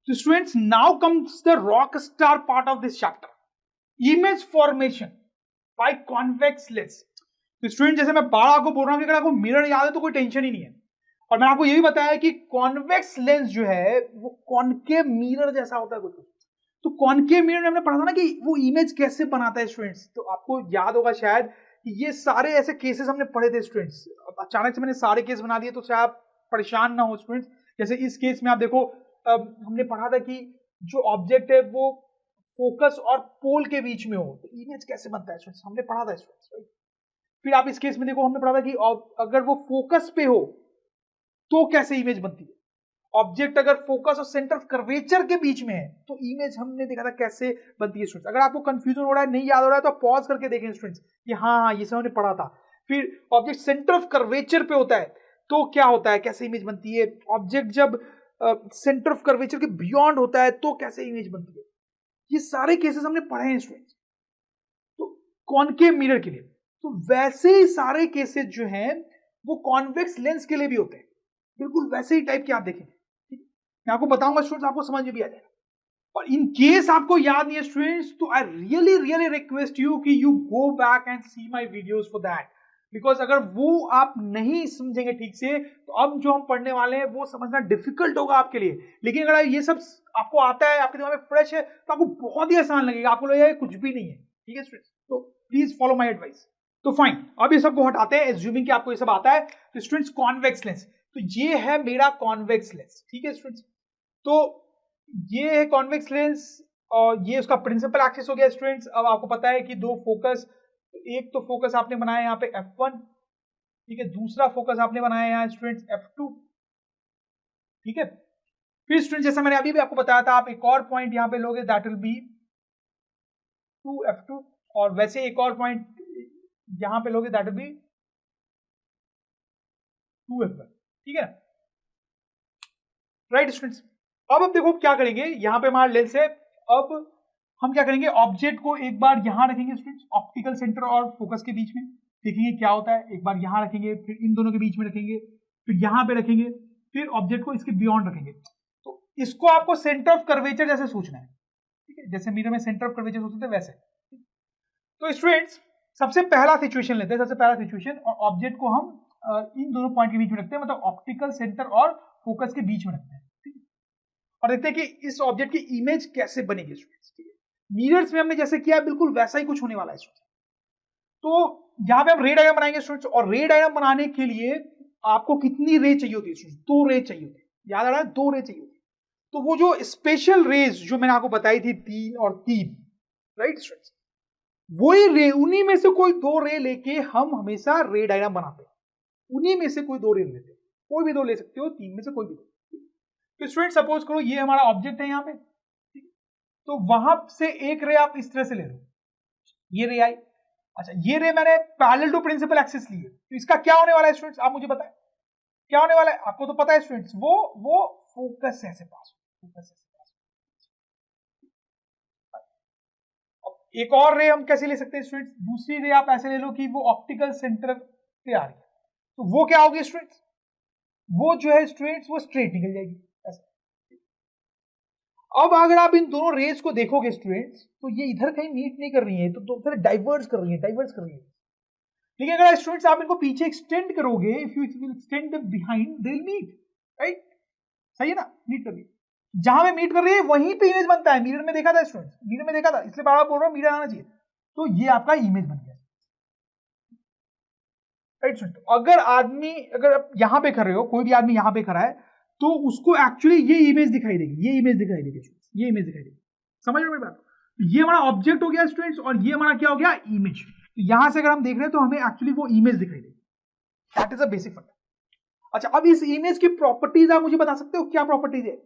तो students now comes the rock star part of this chapter, image formation by convex lens. तो student जैसे मैं बार आपको बोल रहा हूं कि अगर आपको मिरर याद है तो कोई टेंशन ही नहीं है, और मैंने आपको ये भी बताया कि कॉन्वेक्स लेंस जो है वो कॉनकेव मिरर जैसा होता है कुछ। तो कॉनकेव मिरर में हमने पढ़ा था ना कि वो इमेज कैसे बनाता है स्टूडेंट्स, तो आपको याद होगा शायद कि ये सारे ऐसे केसेस हमने पढ़े थे स्टूडेंट्स। अचानक से मैंने सारे केस बना दिए तो शायद आप परेशान ना हो स्टूडेंट्स। जैसे इस केस में आप देखो, हमने पढ़ा था कि जो ऑब्जेक्ट है वो फोकस और पोल के बीच में हो तो इमेज कैसे बनता है स्टूडेंट्स, हमने पढ़ा था स्टूडेंट्स। फिर आप इस केस में देखो, हमने पढ़ा था कि अगर वो फोकस पे हो तो कैसे इमेज बनती है। ऑब्जेक्ट अगर फोकस और सेंटर ऑफ कर्वेचर के बीच में है तो इमेज हमने देखा था कैसे बनती है स्टूडेंट्स। अगर आपको कंफ्यूजन हो रहा है, नहीं याद हो रहा है, तो पॉज करके देखें स्टूडेंट्स कि हाँ ये सब हमने पढ़ा था। फिर ऑब्जेक्ट सेंटर ऑफ कर्वेचर पे होता है तो क्या होता है, कैसे इमेज बनती है। ऑब्जेक्ट जब सेंटर ऑफ कर्वेचर के बियॉन्ड होता है तो कैसे इमेज बनती है। ये सारे केसेस हमने पढ़े हैं स्टूडेंट्स। तो कॉनकेव मिरर के लिए तो वैसे ही सारे केसेस जो हैं वो कॉन्वेक्स लेंस के लिए भी होते हैं, बिल्कुल वैसे ही टाइप के आप देखेंगे। मैं आपको बताऊंगा स्टूडेंट्स, आपको समझ में भी आ जाएगा। और इन केस आपको याद नहीं है स्टूडेंट्स, तो आई रियली रिक्वेस्ट यू कि you go back and see my videos for that, because अगर वो आप नहीं समझेंगे ठीक से तो अब जो हम पढ़ने वाले हैं वो समझना डिफिकल्ट होगा आपके लिए। लेकिन अगर ये सब आपको आता है, आपके दिमाग में फ्रेश है, तो आपको बहुत ही आसान लगेगा, आपको लगेगा कुछ भी नहीं है। ठीक है स्टूडेंट्स, तो प्लीज फॉलो माय एडवाइस। तो फाइन, अब ये सबको हटाते हैं, एज्यूमिंग कि आपको ये सब आता है। तो स्टूडेंट्स कॉन्वेक्स लेंस, तो ये है मेरा कॉन्वेक्स लेंस। ठीक है स्टूडेंट्स, तो ये है कॉन्वेक्स लेंस और ये उसका प्रिंसिपल एक्सिस हो गया स्टूडेंट्स। अब आपको पता है कि दो फोकस, एक तो फोकस आपने बनाया यहाँ पे F1, ठीक है, दूसरा फोकस आपने बनाया यहाँ स्टूडेंट्स F2। ठीक है, फिर स्टूडेंट्स जैसा मैंने अभी भी आपको बताया था, आप एक और पॉइंट यहाँ पे लोगे, दैट विल बी 2F2, और वैसे एक और पॉइंट यहां पे लोगे, दैट विल बी 2F1। ठीक है राइट स्टूडेंट्स। अब देखो क्या करेंगे, यहां पे हमारा लेंस है। अब हम क्या करेंगे, ऑब्जेक्ट को एक बार यहां रखेंगे स्टूडेंट्स, ऑप्टिकल सेंटर और फोकस के बीच में, देखेंगे क्या होता है। एक बार यहां रखेंगे, फिर इन दोनों के बीच में रखेंगे, फिर यहां पे रखेंगे, फिर ऑब्जेक्ट को इसके बियॉन्ड रखेंगे। तो इसको आपको सेंटर ऑफ कर्वेचर जैसे सोचना है। ठीक है, जैसे मिरर में सेंटर ऑफ कर्वेचर सोचते थे वैसे। तो स्टूडेंट्स सबसे पहला सिचुएशन लेते हैं, सबसे पहला सिचुएशन, और ऑब्जेक्ट को हम इन दोनों पॉइंट के बीच में रखते हैं, मतलब ऑप्टिकल सेंटर और फोकस के बीच में रखते हैं। ठीक है, और देखते हैं कि इस ऑब्जेक्ट की इमेज कैसे बनेगी स्टूडेंट्स। ठीक है, मिरर्स में हमने जैसे किया बिल्कुल वैसा ही कुछ होने वाला है स्टूडेंट्स। तो यहां पे हम रे डायग्राम बनाएंगे स्टूडेंट्स, और रे डायग्राम बनाने के लिए आपको कितनी रे चाहिए होती है स्टूडेंट्स, 2 रे चाहिए होती है। याद आ रहा है, 2 रे चाहिए होती है। तो वो जो स्पेशल रेज जो मैंने आपको बताई थी 3 और 3, राइट स्टूडेंट्स, वही रे, उन्हीं में से कोई 2 रे लेके हम हमेशा रे डायग्राम बनाते हैं। उन्हीं में से कोई 2 रे लेते हैं, कोई भी 2 ले सकते हो, 3 में से कोई भी 2। तो स्टूडेंट सपोज करो ये हमारा ऑब्जेक्ट है यहाँ पे, तो वहां से एक रे आप इस तरह से ले लो, ये रे आई। अच्छा, ये रे मैंने पैरेलल टू प्रिंसिपल एक्सिस ली है, तो इसका क्या होने वाला है स्टूडेंट्स, आप मुझे बताएं क्या होने वाला है। आपको तो पता है स्टूडेंट्स, वो फोकस से ऐसे पास, फोकस से पास। एक और रे हम कैसे ले सकते हैं स्टूडेंट्स, दूसरी रे आप ऐसे ले लो कि वो ऑप्टिकल सेंटर पे आ रही है, तो वो क्या होगी स्टूडेंट्स, वो जो है स्टूडेंट्स वो स्ट्रेट निकल जाएगी ऐसे। अब अगर आप इन दोनों रेज को देखोगे स्टूडेंट्स, तो ये इधर कहीं मीट नहीं कर रही है, तो फिर डाइवर्ज कर रही है, डाइवर्ज कर रही है। लेकिन अगर स्टूडेंट्स आप इनको पीछे एक्सटेंड करोगे, if you will extend them behind, they will meet, right, सही है ना, मीट कर रही है। जहां पे मीट कर रही है वहीं पे इमेज बनता है। मिरर में देखा था स्टूडेंट्स, मिरर में देखा था, इसलिए बार बार बोल रहा हूं मिरर आना चाहिए। तो ये आपका इमेज बन गया, राइट स्टूडेंट। अगर आदमी, अगर आप यहां पे खड़े हो, कोई भी आदमी यहां पे खड़ा है, तो उसको एक्चुअली ये इमेज दिखाई देगी, ये इमेज दिखाई देगी, ये इमेज दिखाई देगी। समझ रहे हो मेरी बात? ये हमारा ऑब्जेक्ट हो गया स्टूडेंट्स, और ये हमारा क्या हो गया, इमेज। तो यहां से अगर हम देख रहे हैं तो हमें एक्चुअली वो इमेज दिखाई देगी। दैट इज अ बेसिक फंडा। अच्छा, अब इस इमेज की प्रॉपर्टीज आप मुझे बता सकते हो, क्या प्रॉपर्टीज है?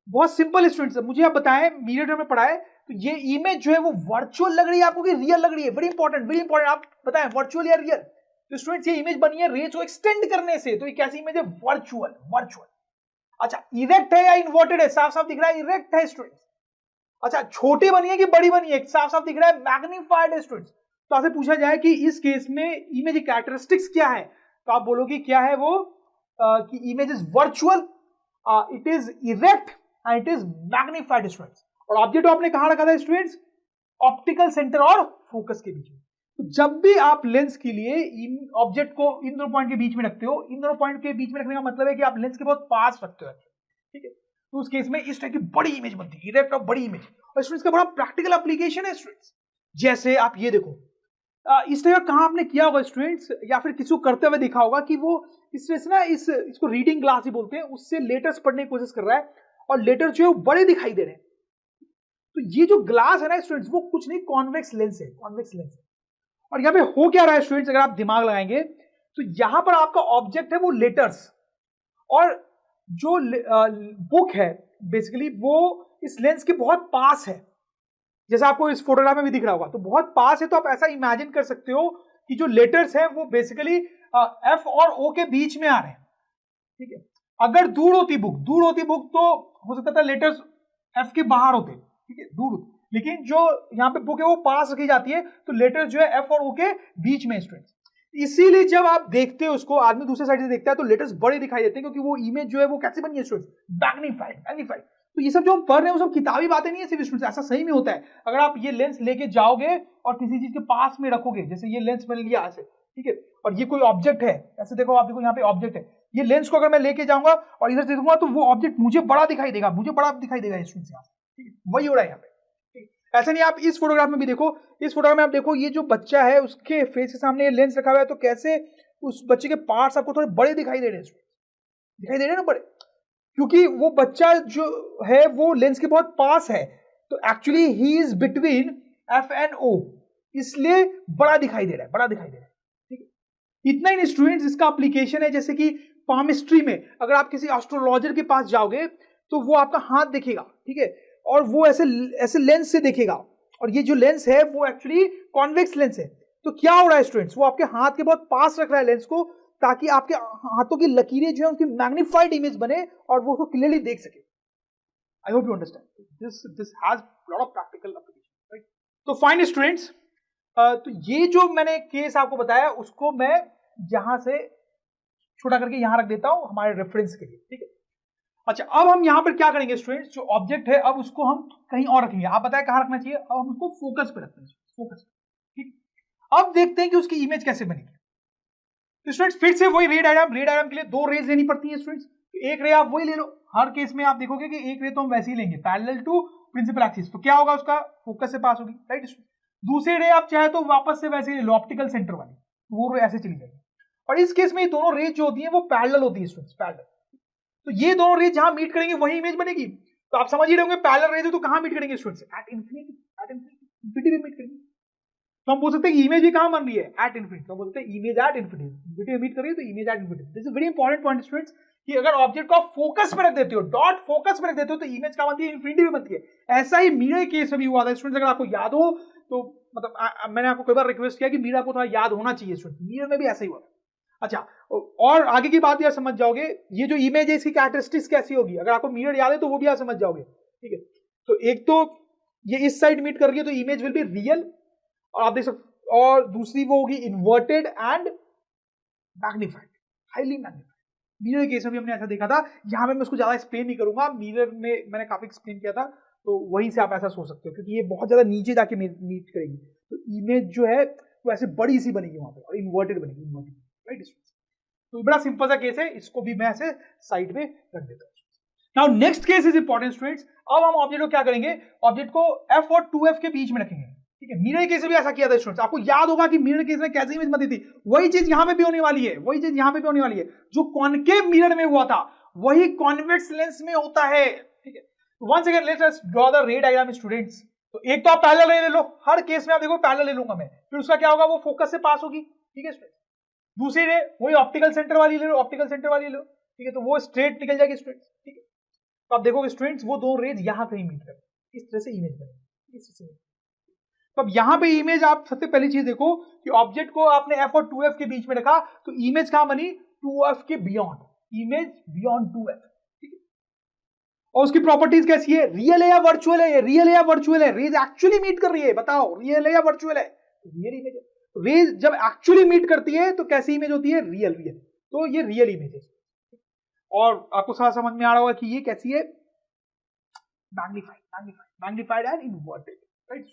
बहुत सिंपल स्टूडेंट्स, मुझे आप बताएं, मिरर में पढ़ा है, तो ये इमेज जो है वो वर्चुअल लग रही है आपको कि रियल लग रही है? वेरी इंपॉर्टेंट, वेरी इंपॉर्टेंट, आप बताएं वर्चुअल या रियल? तो स्टूडेंट्स ये इमेज बनी है रेज को एक्सटेंड करने से, तो ये कैसी इमेज है, वर्चुअल, वर्चुअल। अच्छा, इरेक्ट है या इन्वर्टेड है? साफ साफ दिख रहा है इरेक्ट है स्टूडेंट्स। अच्छा, छोटी बनी है कि बड़ी बनी है? साफ साफ दिख रहा है मैग्नीफाइड है स्टूडेंट्स। तो आपसे पूछा जाए कि इस केस में इमेज की कैरेक्टरिस्टिक्स क्या है, तो आप बोलोगे क्या है वो, कि image is virtual, it is erect and it is magnified students. और ऑब्जेक्ट आपने कहां रखा था स्टूडेंट्स? ऑप्टिकल सेंटर और फोकस के बीच में। तो जब भी आप लेंस के लिए इन ऑब्जेक्ट को इन दोनों पॉइंट के बीच में रखते हो, इन दोनों पॉइंट के बीच में रखने का मतलब है कि आप लेंस के बहुत पास रखते हो, ठीक है। तो उस केस में इस टाइप की बड़ी इमेज बनती है, इरेक्ट और बड़ी इमेज। और स्टूडेंट्स का बड़ा प्रैक्टिकल एप्लीकेशन है स्टूडेंट्स। जैसे आप ये देखो, इस टाइप का कहां आपने किया होगा स्टूडेंट्स, या फिर किसी को करते हुए देखा होगा कि वो इस तरह से ना इसको रीडिंग ग्लास ही बोलते हैं, उससे लेटर्स पढ़ने की कोशिश कर रहा है और लेटर जो है वो बड़े दिखाई दे रहे हैं। तो ये जो ग्लास है ना स्टूडेंट्स, वो कुछ नहीं, कॉन्वेक्स लेंस है, कॉन्वेक्स लेंस है। और यहां पे हो क्या रहा है स्टूडेंट्स, अगर आप दिमाग लगाएंगे तो यहां पर आपका ऑब्जेक्ट है वो लेटर्स, और जो बुक है बेसिकली वो इस लेंस के बहुत पास है, जैसा आपको इस फोटोग्राफ में भी दिख रहा होगा। तो बहुत पास है, तो आप ऐसा इमेजिन कर सकते हो कि जो लेटर्स हैं वो बेसिकली एफ और ओ के बीच में आ रहे हैं, ठीक है। अगर दूर होती बुक तो हो सकता था लेटर्स एफ के बाहर होते, ठीक है, दूर होती। लेकिन जो यहाँ पे बुक है वो पास रखी जाती है, तो लेटर्स जो है एफ और ओ के बीच में स्टूडेंट्स। इसीलिए जब आप देखते हो उसको, आदमी दूसरे साइड से देखता है तो लेटर्स बड़े दिखाई देते हैं, क्योंकि वो इमेज जो है वो कैसे बनी है स्टूडेंट्स? मैग्नीफाइड। तो ये सब जो हम पढ़ रहे हैं वो सब किताबी बातें नहीं है सिर्फ स्टूडेंट्स, ऐसा सही में होता है। अगर आप ये लेंस लेके जाओगे और किसी चीज के पास में रखोगे, जैसे ये लेंस मैंने लिया ऐसे, ठीक है, और ये कोई ऑब्जेक्ट है, ऐसे देखो, आप देखो यहाँ पे ऑब्जेक्ट है, ये लेंस को अगर मैं लेके जाऊंगा और इधर से देखूंगा तो वो ऑब्जेक्ट मुझे बड़ा दिखाई देगा, स्टूडेंट्स यहाँ, ठीक है, वही हो रहा है यहाँ पे। ऐसा नहीं, आप इस फोटोग्राफ में भी देखो, इस फोटोग्राफ में आप देखो ये जो बच्चा है उसके फेस के सामने ये लेंस रखा हुआ है, तो कैसे उस बच्चे के पार्ट्स आपको थोड़े बड़े दिखाई दे रहे हैं ना बड़े, क्योंकि वो बच्चा जो है वो लेंस के बहुत पास है, तो actually he is between F and O, इसलिए बड़ा दिखाई दे रहा है, ठीक है। इतना ही स्टूडेंट्स, इसका एप्लीकेशन है जैसे कि पामिस्ट्री में, अगर आप किसी एस्ट्रोलॉजर के पास जाओगे तो वो आपका हाथ देखेगा, ठीक है, और वो ऐसे लेंस से देखेगा, और ये जो लेंस है वो एक्चुअली कॉन्वेक्स लेंस है। तो क्या हो रहा है स्टूडेंट्स, वो आपके हाथ के बहुत पास रख रहा है लेंस को, ताकि आपके हाथों की लकीरें जो है उनकी मैग्नीफाइड इमेज बने और वो उसको क्लियरली देख सके। I hope you understand this has lot of practical application, right. तो फाइन स्टूडेंट्स, तो ये जो मैंने केस आपको बताया उसको मैं यहां से छोटा करके यहां रख देता हूं हमारे रेफरेंस के लिए, ठीक है। अच्छा, अब हम यहां पर क्या करेंगे स्टूडेंट्स, जो ऑब्जेक्ट है अब उसको हम कहीं और रखेंगे। आप बताएं कहां रखना चाहिए? अब हम उसको फोकस पे रखते हैं, फोकस, ठीक। अब देखते हैं कि उसकी इमेज कैसे बनेगी। तो स्टूडेंट्स फिर से वही रे डायग्राम के लिए दो रेज लेनी पड़ती है स्टूडेंट्स। तो एक रे आप वही ले लो, हर केस में आप देखोगे कि एक रे तो हम वैसे ही लेंगे पैरेलल टू प्रिंसिपल एक्सिस, तो क्या होगा, उसका फोकस से पास होगी, राइट। दूसरी रे आप चाहे तो वापस से वैसे ही ले लो, ऑप्टिकल सेंटर वाली, वो रे ऐसे चली जाएगी। और इस केस में ये दोनों रेज जो होती है वो पैरेलल होती है स्टूडेंट्स, पैरेलल। तो ये दोनों रेज जहां मीट करेंगे वही इमेज बनेगी। तो आप समझ ही रहे होंगे पैरेलल रेज तो कहां मीट करेंगे स्टूडेंट्स? एट इंफिनिटी पे मीट करेंगे। तो हम बोल सकते हैं कि इमेज भी कहां बन रही है? At infinity. तो हम बोलते हैं इमेज एट इंफिनिटी में मीट कर रही है, तो image at infinity. This is very important point students, कि अगर ऑब्जेक्ट को आप फोकस में रख देते हो, डॉट फोकस में रख देते हो, तो इमेज कहां बनती है? इंफिनिटी में बनती है। ऐसा ही मीरर केस में भी हुआ था स्टूडेंट्स, अगर आपको याद हो तो, मतलब मैंने आपको कई बार रिक्वेस्ट किया कि मीरर को थोड़ा याद होना चाहिए स्टूडेंट, मीरर में भी ऐसा ही हुआ था। अच्छा, और आगे की बात यार समझ जाओगे, ये जो इमेज है इसकी कैरेक्टरिस्टिक्स कैसी होगी, अगर आपको मिरर याद है तो वो भी आप समझ जाओगे, ठीक है। तो एक तो ये इस साइड मीट कर रही है तो इमेज विल बी रियल, और आप देख सकते, और दूसरी वो होगी inverted and magnified, highly magnified. Mirror case में भी हमने ऐसा देखा था। यहां पे मैं उसको ज्यादा एक्सप्लेन नहीं करूंगा, मिरर में मैंने काफी एक्सप्लेन किया था, तो वहीं से आप ऐसा सोच सकते हो, क्योंकि ये बहुत ज्यादा नीचे जाके मीट करेगी, तो इमेज जो है वो ऐसे बड़ी सी बनेगी वहां पे, और इन्वर्टेड बनेगी, राइट। तो बड़ा सिंपल सा केस है, इसको भी मैं ऐसे साइड में रख देता हूं। Now next case is important students. अब हम ऑब्जेक्ट को क्या करेंगे, ऑब्जेक्ट को एफ और 2f के बीच में रखेंगे, ठीक है। मिरर केस में भी ऐसा किया था स्टूडेंट्स, आपको याद होगा कि मिरर केस में कैसी इमेज बनती थी, वही चीज यहां पे भी होने वाली है, वही चीज यहां पे भी होने वाली है। जो कॉनकेव मिरर में हुआ था वही कॉन्वेक्स लेंस में होता है, ठीक है। Once again let's us draw the ray diagram students. तो एक तो आप पैरेलल रे ले लो, हर केस में आप देखो पैरेलल ले लूंगा मैं, फिर उसका क्या होगा, वो फोकस से पास होगी, ठीक है स्टूडेंट्स। दूसरी रे वही ऑप्टिकल सेंटर वाली ले लो, ठीक है, तो वो स्ट्रेट निकल जाएगी स्टूडेंट्स, ठीक है। तो आप देखोगे स्टूडेंट्स वो दो रेज यहां कहीं मीट करेंगे, इस तरह से इमेज बनेगी, इस तरह से। तो अब यहां पे इमेज, आप सबसे पहली चीज देखो कि ऑब्जेक्ट को आपने एफ और 2f के बीच में रखा, तो इमेज कहां बनी? 2f के बियॉन्ड, इमेज बियॉन्ड 2f, ठीक है। और उसकी प्रॉपर्टीज कैसी है? रियल है या वर्चुअल है? रियल है या वर्चुअल है? रेज एक्चुअली मीट कर रही है, बताओ रियल है या वर्चुअल है? रियल इमेज है। रेज जब एक्चुअली मीट करती है तो कैसी इमेज होती है? रियल। तो ये रियल इमेज है। और आपको सारा समझ में आ रहा होगा कि ये कैसी है? Magnified and inverted, right.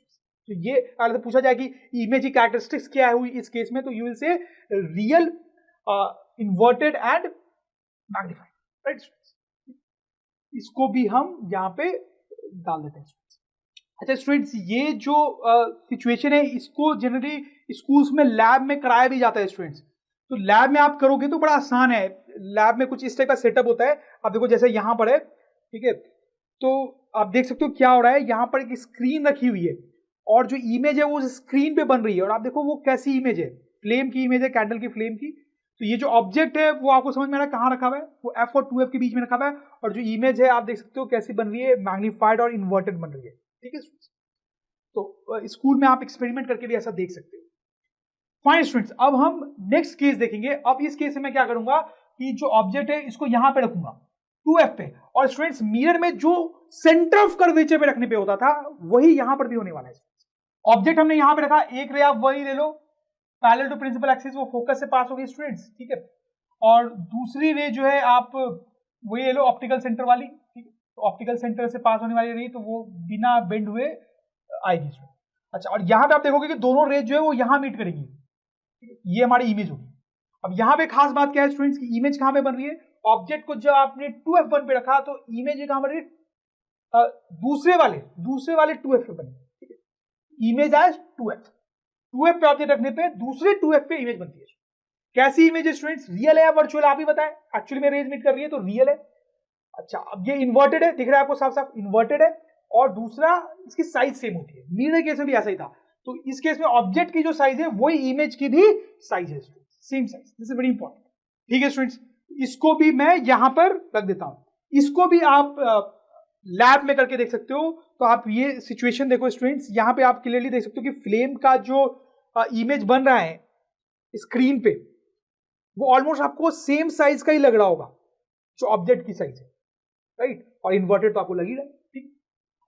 तो ये अगर पूछा जाए कि इमेज की कैरेक्टरिस्टिक्स क्या हुई इस केस में, तो you will say real, inverted and magnified, right. इसको भी हम यहाँ पे डाल देते हैं। अच्छा स्टूडेंट्स, ये जो सिचुएशन है इसको जनरली स्कूल्स में लैब में कराया भी जाता है स्टूडेंट्स। तो लैब में आप करोगे तो बड़ा आसान है। लैब में कुछ इस टाइप का सेटअप होता है। आप देखो जैसे यहाँ पर है, ठीक है, तो आप देख सकते हो क्या हो रहा है। यहाँ पर एक स्क्रीन रखी हुई है और जो इमेज है वो स्क्रीन पे बन रही है, और आप देखो वो कैसी इमेज है, फ्लेम की इमेज है, कैंडल की फ्लेम की। तो ये जो ऑब्जेक्ट है वो आपको समझ में आ रहा है कहाँ रखा हुआ है, वो F और 2F के बीच में रखा हुआ है, और जो इमेज है आप देख सकते हो कैसी बन रही है, मैग्नीफाइड और इन्वर्टेड बन रही है, ठीक है। तो स्कूल में आप एक्सपेरिमेंट करके भी ऐसा देख सकते हो। फाइन स्टूडेंट्स, अब हम नेक्स्ट केस देखेंगे। अब इस केस में मैं क्या करूंगा कि जो ऑब्जेक्ट है इसको यहां पे रखूंगा 2F पे, और स्टूडेंट्स मिरर में जो सेंटर ऑफ कर्वेचर पे रखने पे होता था वही यहां पर भी होने वाला है। ऑब्जेक्ट हमने यहां पे रखा, एक रे आप वही ले लो पैरेलल टू प्रिंसिपल एक्सिस, वो फोकस से पास होगी स्टूडेंट्स, ठीक है। और दूसरी रे जो है आप वही ले लो ऑप्टिकल सेंटर वाली, ठीक है। तो ऑप्टिकल सेंटर से पास होने वाली रे तो वो बिना बेंड हुए आएगी स्टूडेंट। अच्छा, और यहां पे आप देखोगे कि दोनों रेज जो है वो यहां मीट करेंगी, ये हमारी इमेज होगी। अब यहां पे खास बात क्या है स्टूडेंट्स की इमेज कहां पे बन रही है, ऑब्जेक्ट को जब आपने 2F1 पे रखा तो इमेज कहां बन रही है, दूसरे वाले 2F पे बनी, ठीक है। इमेज आज 2F पे ऑब्जेक्ट रखने पे दूसरे 2F पे इमेज बनती है। कैसी इमेज है स्टूडेंट्स, रियल है या वर्चुअल, आप ही बताएं। एक्चुअली में रेज मीट कर रही है तो रियल है। अच्छा, अब ये इन्वर्टेड है, दिख रहा है आपको साफ साफ इन्वर्टेड है, और दूसरा इसकी साइज सेम होती है। मिरर केस में भी ऐसा ही था। तो इस केस में ऑब्जेक्ट की जो साइज है वही इमेज की भी साइज है, same size. This is very important, ठीक है स्टूडेंट्स। इसको भी मैं यहां पर रख देता हूं। इसको भी आप लैब में करके देख सकते हो। तो आप ये सिचुएशन देखो स्टूडेंट्स, यहां पे आप क्लियरली देख सकते हो कि फ्लेम का जो इमेज बन रहा है स्क्रीन पे वो ऑलमोस्ट आपको सेम साइज का ही लग रहा होगा जो ऑब्जेक्ट की साइज है, राइट। और इन्वर्टेड तो आपको लग ही रहा है, ठीक।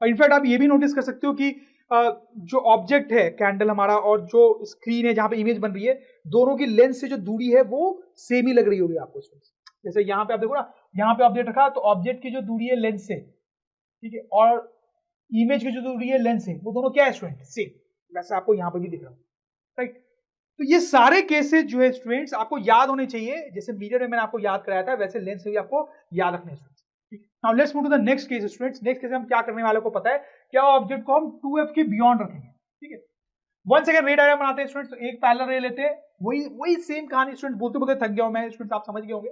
और इनफैक्ट आप ये भी नोटिस कर सकते हो कि जो ऑब्जेक्ट है कैंडल हमारा और जो स्क्रीन है जहां पे इमेज बन रही है, दोनों की लेंथ से जो दूरी है वो सेम ही लग रही होगी आपको। जैसे यहां पे आप देखो ना, यहां पे ऑब्जेक्ट रखा तो ऑब्जेक्ट की जो दूरी है लेंथ से, ठीक है, और इमेज की जो दूरी है लेंथ से, वो दोनों क्या है स्टूडेंट, सेम। वैसे आपको यहां पर भी दिख रहा है, राइट। तो ये सारे केसेस जो है स्टूडेंट्स आपको याद होने चाहिए। जैसे मिरर में मैंने आपको याद कराया था वैसे लेंस से भी आपको याद रखने हैं। Now let's move to the next case students. Next case में हम क्या करने वाले को पता है, क्या ऑब्जेक्ट को हम 2F के बियॉन्ड रखेंगे, ठीक है। वंस अगेन रे डायग्राम बनाते हैं स्टूडेंट्स। तो एक पैरेलल रे लेते हैं, वही सेम कहानी स्टूडेंट, बोलते बोलते थक गया हूं मैं स्टूडेंट्स, आप समझ गए होंगे।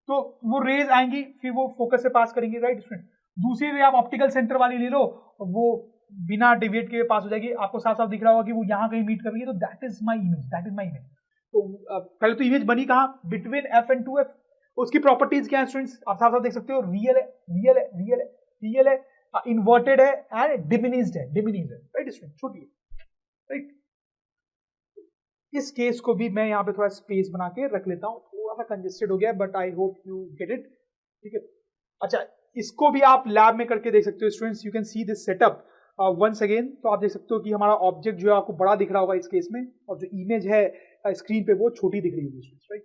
तो वो रेज आएंगी, फिर वो फोकस से पास करेंगे, राइट स्टूडेंट। दूसरी रे आप ऑप्टिकल सेंटर वाली ले लो, वो बिना डिविएट के पास हो जाएगी। आपको साफ साफ दिख रहा होगा कि वो यहां कहीं मीट कर रही है, तो दैट इज माई इमेज। तो पहले तो इमेज बनी कहां, बिटवीन F एंड 2F। उसकी प्रॉपर्टीज क्या है स्टूडेंट्स, आप साफ साफ देख सकते हो, रियल है, इन्वर्टेड है एंड डिमिनिश्ड है, राइट स्टूडेंट, छोटी है, राइट। इस केस को भी मैं यहाँ पे थोड़ा स्पेस बना के रख लेता हूँ, थोड़ा सा कंजेस्टेड हो गया, but I hope you get it, ठीक है। अच्छा, इसको भी आप लैब में करके देख सकते हो students. You can see this setup once again. तो आप देख सकते हो कि हमारा ऑब्जेक्ट जो है आपको बड़ा दिख रहा होगा इस केस में, और जो इमेज है स्क्रीन पे वो छोटी दिख रही होगी, राइट।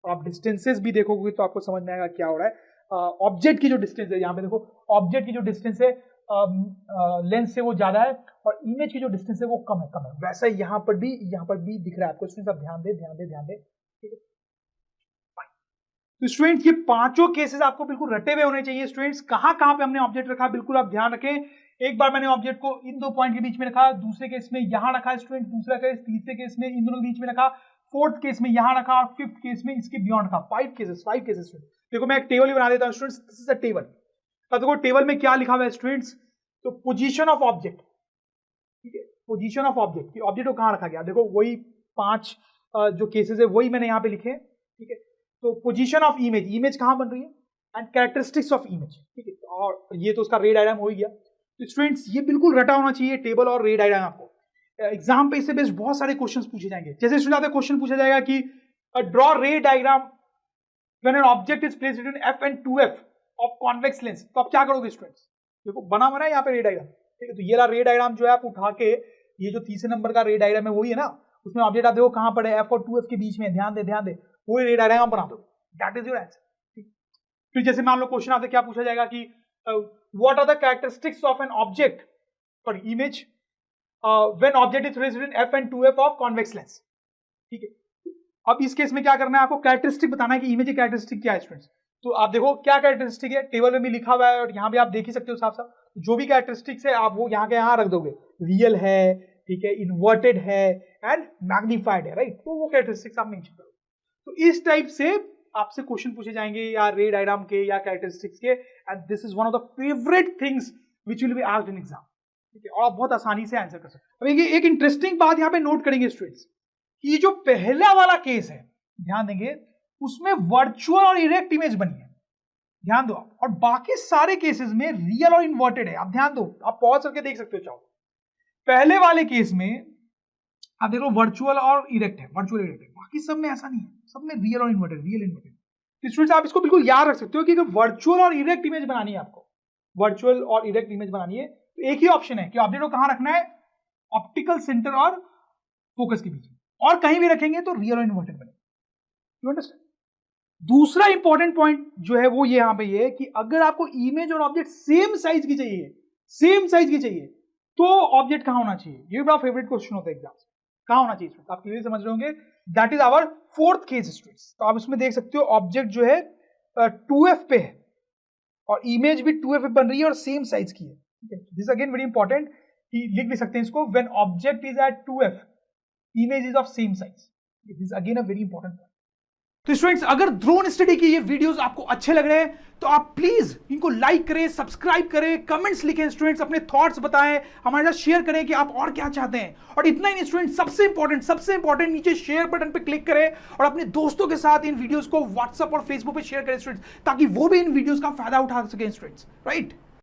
और आप डिस्टेंसेस भी देखोगे तो आपको समझ में आएगा क्या हो रहा है। ऑब्जेक्ट की जो डिस्टेंस है, यहाँ पे देखो ऑब्जेक्ट की जो डिस्टेंस है लेंस से वो ज्यादा है, और इमेज की जो डिस्टेंस है वो कम है। वैसा यहाँ पर भी दिख रहा है आपको स्टूडेंट्स। आप ध्यान दे, ठीक है। तो स्टूडेंट्स ये पांचों केसेस आपको बिल्कुल रटे हुए होने चाहिए स्टूडेंट्स। कहां पे हमने ऑब्जेक्ट रखा बिल्कुल आप ध्यान रखें। एक बार मैंने ऑब्जेक्ट को इन दो पॉइंट के बीच में रखा, दूसरे केस में यहां रखा स्टूडेंट, दूसरा केस, तीसरे केस में इन दोनों के बीच में रखा, फोर्थ केस में यहां रखा, और फिफ्थ केस में इसके बियॉन्ड रखा। 5 केसेस। देखो मैं एक टेबल ही बना देता हूं students. This is a table. अब देखो टेबल में क्या लिखा हुआ है स्टूडेंट्स, तो पोजीशन ऑफ ऑब्जेक्ट, ठीक है, पोजीशन ऑफ ऑब्जेक्ट, ऑब्जेक्ट को कहां रखा गया, देखो वही 5 जो केसेस है वही मैंने यहां पे लिखे हैं, ठीक है। तो पोजीशन ऑफ इमेज कहां बन रही है, एंड कैरेक्टरिस्टिक्स ऑफ इमेज, ठीक है। और ये तो उसका रे डायग्राम हो ही गया। तो स्टूडेंट्स ये बिल्कुल रटा होना चाहिए टेबल और रे डायग्राम। आपको एग्जाम पे इससे बेस्ड बहुत सारे क्वेश्चंस पूछे जाएंगे। जैसे स्टूडेंट आपसे क्वेश्चन पूछा जाएगा कि ड्रॉ रे diagram when an object is placed between F and 2F of convex lens. तो आप क्या करोगे स्टूडेंट्स, देखो बना है यहाँ पे रे डायग्राम, ठीक है। तो ये रे डायग्राम जो है आप उठा के, ये जो तीसरे नंबर का रे डायग्राम है वही है ना, उसमें ऑब्जेक्ट आप देखो कहां पर है, F और 2F के बीच में, ध्यान दे, वही रे डायग्राम बना दो। That is your answer. फिर जैसे मान लो क्वेश्चन आपसे क्या पूछा जाएगा कि what are the characteristics of an object, sorry, image when object is resident in f and 2f of convex lens. ठीक है, अब इस केस में क्या करना है, आपको कैरेक्टरिस्टिक बताना है कि इमेज की कैरेक्टरिस्टिक क्या है स्टूडेंट्स. तो आप देखो क्या कैरेक्टरिस्टिक है, टेबल में भी लिखा हुआ है और यहाँ भी आप देख ही सकते हो साफ साफ. जो भी कैरेक्टरिस्टिक्स है आप वो यहाँ के यहाँ रख दोगे. रियल है, ठीक है, इन्वर्टेड है एंड मैग्नीफाइड है, राइट. तो वो कैरेक्टरिस्टिक्स आप मेंशन करो. तो इस टाइप से आपसे क्वेश्चन पूछे जाएंगे या रे डायग्राम के या कैरेक्टरिस्टिक्स के, and this is one of the favourite things which will be asked in exam. ठीक है, और आप बहुत आसानी से आंसर कर सकते हो. अब एक इंटरेस्टिंग बात यहाँ पे नोट करेंगे स्टूडेंट्स, ये जो पहला वाला केस है, ध्यान देंगे, उसमें वर्चुअल और इरेक्ट इमेज बनी है, ध्यान दो आप. और बाकी सारे केसेस में रियल और इन्वर्टेड है. आप ध्यान दो, आप पॉज करके देख सकते हो चाहो. पहले वाले केस में आप देखो वर्चुअल और इरेक्ट है, वर्चुअल इरेक्ट है, बाकी सब में ऐसा नहीं है, सब में रियल और इन्वर्टेड, रियल इन्वर्टेड. तो स्टूडेंट्स आप इसको बिल्कुल याद रख सकते हो कि वर्चुअल और इरेक्ट इमेज बनानी है आपको, वर्चुअल और इरेक्ट इमेज बनानी है, तो एक ही ऑप्शन है कि ऑब्जेक्ट को कहां रखना है, ऑप्टिकल सेंटर और फोकस के बीच में, और कहीं भी रखेंगे तो रियल और इन्वर्टेड बनेगा. You understand. दूसरा इंपॉर्टेंट पॉइंट जो है वो ये यहां पे ये है कि अगर आपको इमेज और ऑब्जेक्ट सेम साइज की चाहिए, सेम साइज की चाहिए, तो ऑब्जेक्ट कहां होना चाहिए. ये बड़ा फेवरेट क्वेश्चन होता है एग्जाम में, कहां होना चाहिए. आप क्लियर समझ रहे होंगे. That is our fourth case students. तो आप इसमें देख सकते हो ऑब्जेक्ट जो है 2f पे है और इमेज भी 2f पे बन रही है और सेम साइज की है. दिस अगेन वेरी इंपॉर्टेंट, लिख भी सकते हैं इसको, when object is at 2f image is of same size. This is again a very important point. तो स्टूडेंट्स अगर ड्रोन स्टडी के ये वीडियोस आपको अच्छे लग रहे हैं तो आप प्लीज इनको लाइक करें, सब्सक्राइब करें, कमेंट्स लिखें स्टूडेंट्स, अपने थॉट्स बताएं, हमारे साथ शेयर करें कि आप और क्या चाहते हैं. और इतना ही नहीं स्टूडेंट्स, सबसे इंपॉर्टेंट नीचे शेयर बटन पे क्लिक करें और अपने दोस्तों के साथ इन वीडियोस को व्हाट्सएप और फेसबुक पे शेयर करें स्टूडेंट्स, ताकि वो भी इन वीडियोस का फायदा उठा सकें स्टूडेंट्स, राइट.